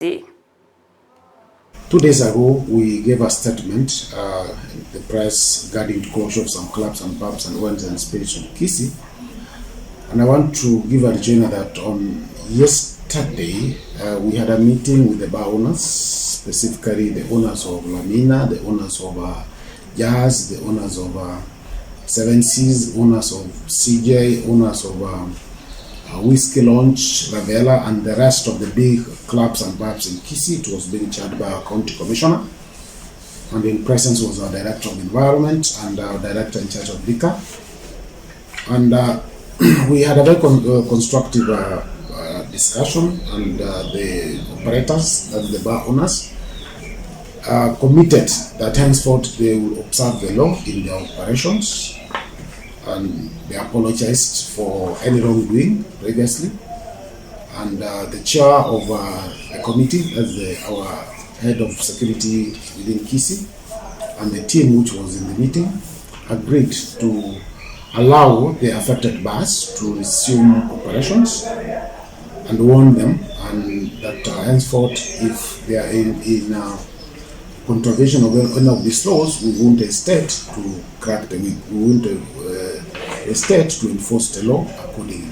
Gusii. 2 days ago, we gave a statement in the press regarding closure of some clubs and pubs and wines and spirits in Kisii. And I want to give a rejoinder that on yesterday, we had a meeting with the bar owners, specifically the owners of Lamina, the owners of Jazz, the owners of Seven Seas, owners of CJ, owners of Whiskey Lounge, Ravella, and the rest of the big clubs and pubs in Kisii. It was being chaired by our county commissioner, and in presence was our director of environment and our director in charge of liquor. And we had a very constructive discussion, and the operators and the bar owners committed that henceforth they will observe the law in their operations, and they apologized for any wrongdoing previously. And the chair of the committee, as our head of security within Kisii, and the team which was in the meeting, agreed to allow the affected bars to resume operations and warn them, and that henceforth, if they are in contravention of any of these laws, we won't hesitate to crack the whip. We won't hesitate to enforce the law accordingly.